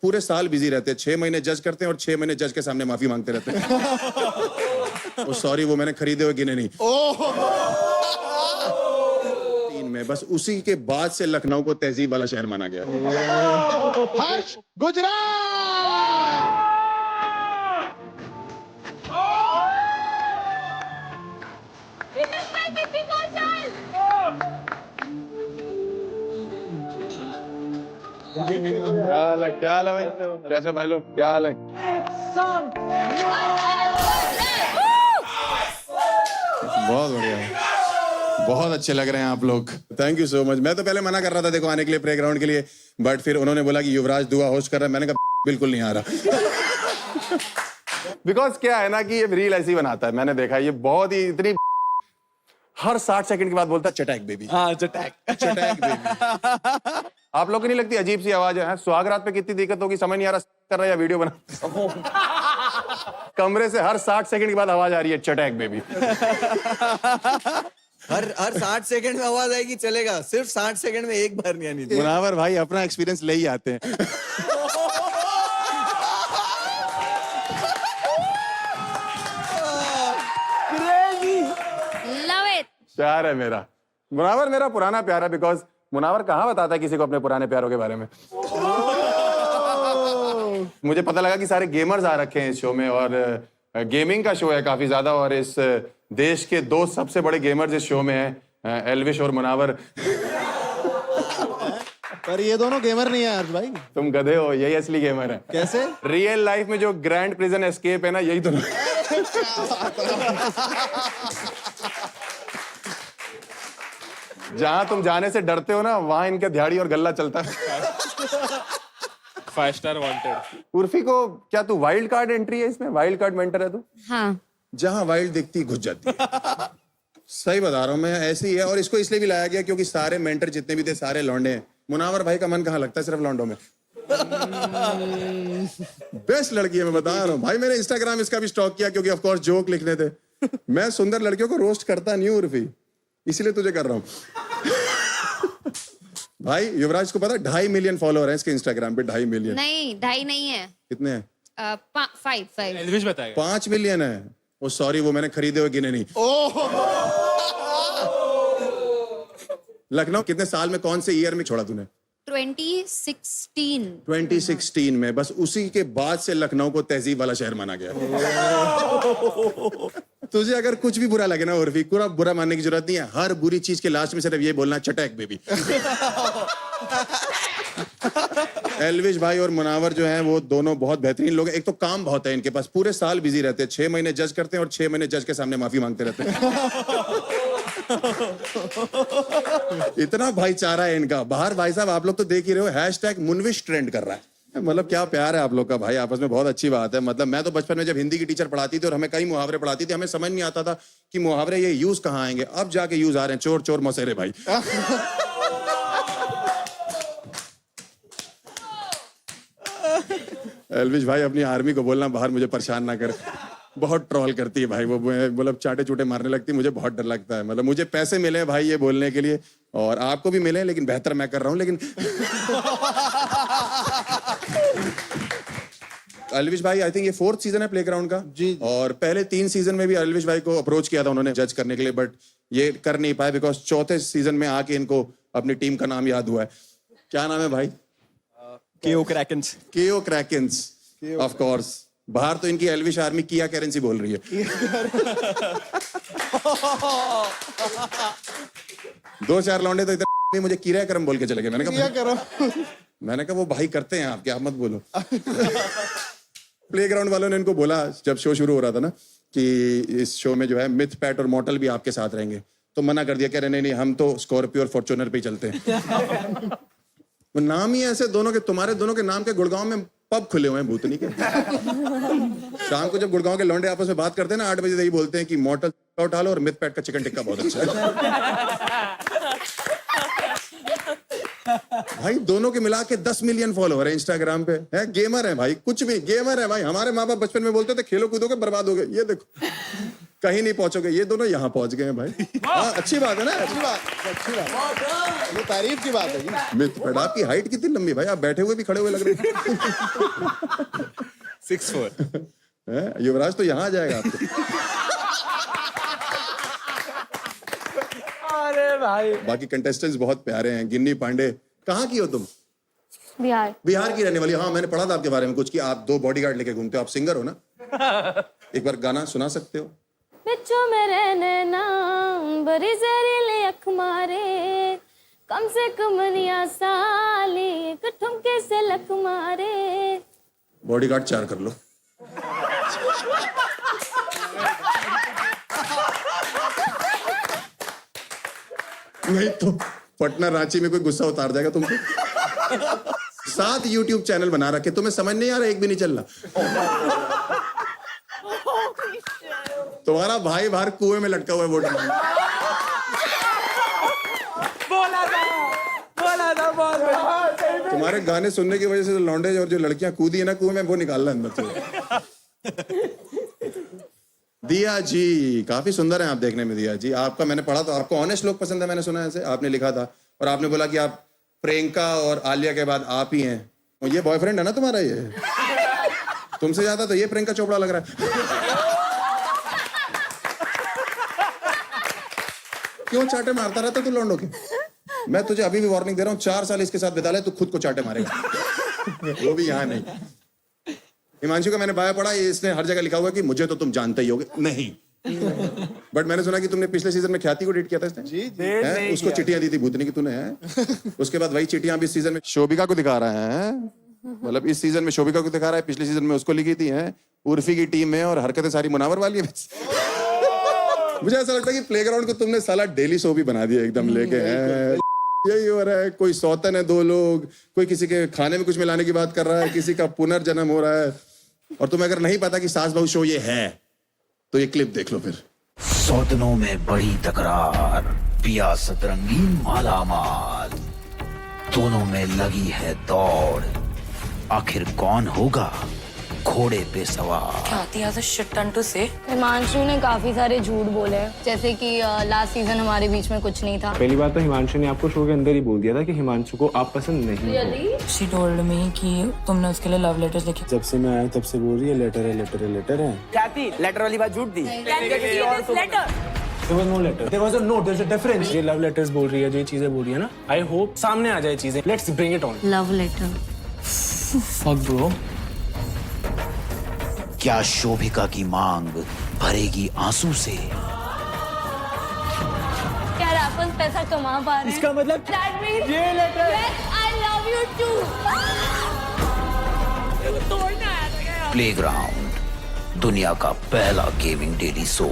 पूरे साल बिजी रहते हैं, 6 महीने जज करते हैं और 6 महीने जज के सामने माफी मांगते रहते हैं। ओ सॉरी, वो मैंने खरीदे हुए गिने नहीं। 3 में बस उसी के बाद से लखनऊ को तहजीब वाला शहर माना गया। हर्ष गुजरात। क्या हाल है भाई? कैसे भाई लोग, क्या हाल है? बहुत बढ़िया, बहुत अच्छे लग रहे हैं आप लोग। Thank you so much. मैं तो पहले मना कर रहा था देखो आने के लिए प्ले ग्राउंड के लिए, बट फिर उन्होंने बोला कि युवराज दुआ होस्ट कर रहा है। मैंने कहा बिल्कुल नहीं आ रहा। बिकॉज क्या है ना कि ये रील ऐसी बनाता है, मैंने देखा है, ये बहुत ही इतनी हर 60 सेकंड के बाद बोलता है चटैक बेबी। हाँ चटैक चटैक बेबी। आप लोग को नहीं लगती अजीब सी आवाज है? सुहागरात पे कितनी दिक्कत होगी, समझ नहीं आ रहा कर रहा है या वीडियो बना। कमरे से हर 60 सेकंड के बाद आवाज आ रही है चटैक बेबी। हर 60 सेकंड में आवाज आएगी, चलेगा, सिर्फ 60 सेकंड में एक बार नहीं आनी चाहिए। मुनावर भाई अपना एक्सपीरियंस ले ही आते हैं। Love it. प्यार है मेरा, मुनावर मेरा पुराना प्यार है। बिकॉज मुनावर कहाँ बताता है किसी को अपने पुराने प्यारों के बारे में। मुझे पता लगा कि सारे गेमर्स आ रखे हैं इस शो में, और गेमिंग का शो है काफी ज्यादा, और इस देश के 2 सबसे बड़े गेमर्स इस शो में हैं, एल्विश और मुनावर। पर ये दोनों गेमर नहीं है हर्ष भाई। तुम गधे हो, यही असली गेमर है। कैसे? रियल लाइफ में जो ग्रैंड प्रिजन एस्केप है ना, यही दोनों। जहां तुम जाने से डरते हो ना, वहां इनका दिहाड़ी और गल्ला चलता है। 5 स्टार वांटेड। उर्फी को क्या तू वाइल्ड कार्ड एंट्री है इसमें? वाइल्ड कार्ड मेंटर है तू? हाँ, जहां वाइल्ड दिखती घुस जाती है। सही बता रहा हूं मैं, ऐसी ही है। और इसको इसलिए भी लाया गया क्योंकि सारे मेंटर जितने भी थे सारे लौंडे हैं। मुनावर भाई का मन कहाँ लगता है सिर्फ लौंडों में। बेस्ट लड़की है, मैं बता रहा हूँ भाई। मैंने इंस्टाग्राम इसका भी स्टॉक किया क्योंकि ऑफ कोर्स जोक लिखने थे। मैं सुंदर लड़कियों को रोस्ट करता नहीं हूँ उर्फी, इसीलिए तुझे कर रहा हूँ। भाई युवराज को पता 2.5 मिलियन फॉलोअर हैं इसके इंस्टाग्राम पे। 2.5 मिलियन नहीं 2.5 नहीं है, कितने हैं? 5 एल्विश बताएगा। 5 मिलियन है। ओ सॉरी, वो मैंने खरीदे हुए गिने नहीं। लखनऊ कितने साल में, कौन से ईयर में छोड़ा तूने? 2016। 2016 में बस उसी के बाद से लखनऊ को तहजीब वाला शहर माना गया। तुझे अगर कुछ भी बुरा लगे ना उर्फी, पूरा बुरा मानने की जरूरत नहीं है। हर बुरी चीज के लास्ट में सिर्फ ये बोलना चटैक बेबी। एल्विश भाई और मुनावर जो हैं वो दोनों बहुत बेहतरीन लोग हैं। एक तो काम बहुत है इनके पास, पूरे साल बिजी रहते हैं, 6 महीने जज करते हैं और 6 महीने जज के सामने माफी मांगते रहते हैं। इतना भाईचारा है इनका। बाहर भाई साहब आप लोग तो देख ही रहे हो, हैशटैग मुनविश ट्रेंड कर रहा है। मतलब क्या प्यार है आप लोग का भाई आपस में, बहुत अच्छी बात है। मतलब मैं तो बचपन में जब हिंदी की टीचर पढ़ाती थी और हमें कई मुहावरे पढ़ाती थी, हमें समझ नहीं आता था कि मुहावरे ये यूज कहाँ आएंगे। अब जाके यूज आ रहे हैं, चोर चोर मौसेरे भाई। एल्विश भाई अपनी आर्मी को बोलना बाहर मुझे परेशान ना करे, बहुत ट्रोल करती है भाई वो। मतलब चाटे चूटे मारने लगती है, मुझे बहुत डर लगता है। मतलब मुझे पैसे मिले भाई ये बोलने के लिए, और आपको भी मिले, लेकिन बेहतर मैं कर रहा हूं। लेकिन एल्विश भाई आई थिंक ये 4th सीजन है प्लेग्राउंड का जी। और पहले 3 सीजन में भी एल्विश भाई को अप्रोच किया था उन्होंने जज करने के लिए, बट ये कर नहीं पाए बिकॉज 4थे सीजन में आके इनको अपनी टीम का नाम याद हुआ है। क्या नाम है भाई? केओ क्रैकेंस। केओ क्रैकेंस, ऑफ कोर्स। बाहर तो इनकी एल्विश आर्मी किया करेंसी बोल रही है। 2-4 लौंडे तो इतने मुझे किराया करम बोल के चले गए। मैंने कहा वो भाई करते हैं आप, क्या मत बोलो। प्लेग्राउंड वालों ने इनको बोला जब शो शुरू हो रहा था ना कि इस शो में जो है मिथ पैट और मॉर्टल भी आपके साथ रहेंगे, तो मना कर दिया, कह रहे नहीं हम तो स्कॉर्पियो और फॉर्च्यूनर पे ही चलते हैं। वो नाम ही ऐसे दोनों के, तुम्हारे दोनों के नाम के गुड़गांव में पब खुले हुए हैं भूतनी के। शाम को जब गुड़गांव के लौंडे आपस में बात करते हैं ना 8 बजे यही बोलते हैं कि मॉर्टल उठा लो और मिथ पैट का चिकन टिक्का बहुत अच्छा है। भाई दोनों के मिला के 10 मिलियन फॉलोअर है इंस्टाग्राम पे। है गेमर है भाई, कुछ भी गेमर है भाई। हमारे माँ बाप बचपन में बोलते थे खेलो कूदोगे बर्बाद हो गए, ये देखो कहीं नहीं पहुंचोगे, ये दोनों यहाँ पहुंच गए हैं भाई। हाँ, अच्छी बात है ना, अच्छी बात, ये तारीफ की बात है जी। मिथ पैट, आपकी हाइट कितनी लंबी भाई, आप बैठे हुए भी खड़े हुए लग रहे हैं। 6'4". हैं? युवराज तो यहाँ आ जाएगा आपको। अरे भाई बाकी कंटेस्टेंट्स बहुत प्यारे हैं। गिन्नी पांडे, कहाँ की हो तुम? बिहार। बिहार की रहने वाली। हाँ, मैंने पढ़ा था आपके बारे में कुछ कि आप 2 बॉडीगार्ड लेके घूमते हो। आप सिंगर हो ना? एक बार गाना सुना सकते हो? बिचो मेरे नैना बड़ी जहरीली अख मारे, कम से कम निया साली एक ठुमके से लक मारे। बॉडीगार्ड 4 कर लो। नहीं तो पटना रांची में कोई गुस्सा उतार जाएगा तुमको। 7 YouTube चैनल बना रखे, तुम्हें समझ नहीं आ रहा, एक भी नहीं चल रहा। तुम्हारा भाई बाहर कुएं में लटका हुआ है वोट मांगने। बोला था बहुत। तुम्हारे गाने सुनने की वजह से जो लौंडे और जो लड़कियां कूदी है ना कुएं में, वो निकाल रहा है अंदर से। दिया जी काफी सुंदर हैं आप देखने में। दिया जी, आपका मैंने पढ़ा तो आपको ऑनेस्ट लोग पसंद है, मैंने सुना है ऐसे। आपने लिखा था और आपने बोला कि आप प्रियंका और आलिया के बाद आप ही हैं। और ये बॉयफ्रेंड है ना तुम्हारा? ये तुमसे ज्यादा तो ये प्रियंका चोपड़ा लग रहा है। क्यों चाटे मारता रहता तू लौंडों के? मैं तुझे अभी भी वार्निंग दे रहा हूँ, 4 साल इसके साथ बिता ले, तू खुद को चाटे मारेगा। वो भी यहाँ नहीं। हिमांशु का मैंने बायो पढ़ा, इसने हर जगह लिखा हुआ कि मुझे तो तुम जानते ही होगे। नहीं, बट मैंने सुना कि तुमने पिछले सीजन में ख्याति को डेट किया था इसने। जी, उसको चिट्ठियां दी थी भूतनी की तूने है। उसके बाद वही चिट्ठियां भी इस सीजन में शोभिका को दिखा रहा है। मतलब इस सीजन में शोभिका को दिखा रहा है, पिछले सीजन में उसको लिखी थी है। उर्फी की टीम में और हरकतें सारी मुनावर वाली है। मुझे ऐसा लगता है कि प्लेग्राउंड को तुमने साला डेली शो भी बना दिया एकदम लेके है। यही हो रहा है, कोई सौतन है 2 लोग, कोई किसी के खाने में कुछ मिलाने की बात कर रहा है, किसी का पुनर्जन्म हो रहा है। और तुम्हें अगर नहीं पता कि सास बहू शो ये है तो ये क्लिप देख लो फिर। सौतनों में बड़ी तकरार, पिया सतरंगीन मालामाल, दोनों में लगी है दौड़, आखिर कौन होगा घोड़े पे सवार। हिमांशु ने काफी सारे झूठ बोले, जैसे कि लास्ट सीजन हमारे बीच में कुछ नहीं था। पहली बात तो हिमांशु ने आपको शो के अंदर ही बोल दिया था कि हिमांशु को आप पसंद नहीं हो। She told me कि तुमने उसके लिए लव लेटर्स लिखे। जब से मैं आया तब से बोल रही है लेटर है, लेटर है, लेटर है। क्या थी? लेटर वाली बात झूठ थी। There was no letter. There was a note. There's a difference. ये लव लेटर्स बोल रही है, जो ये चीजें बोल रही है ना, आई होप सामने आ जाए चीजें। Let's bring it on. Love letter. Fuck bro. क्या शोभिका की मांग भरेगी आंसू से? क्या रैपर्स पैसा कमा पा रहे हैं? इसका मतलब That means ये letter. yes, I love you too. Playground, दुनिया का पहला गेमिंग डेली शो।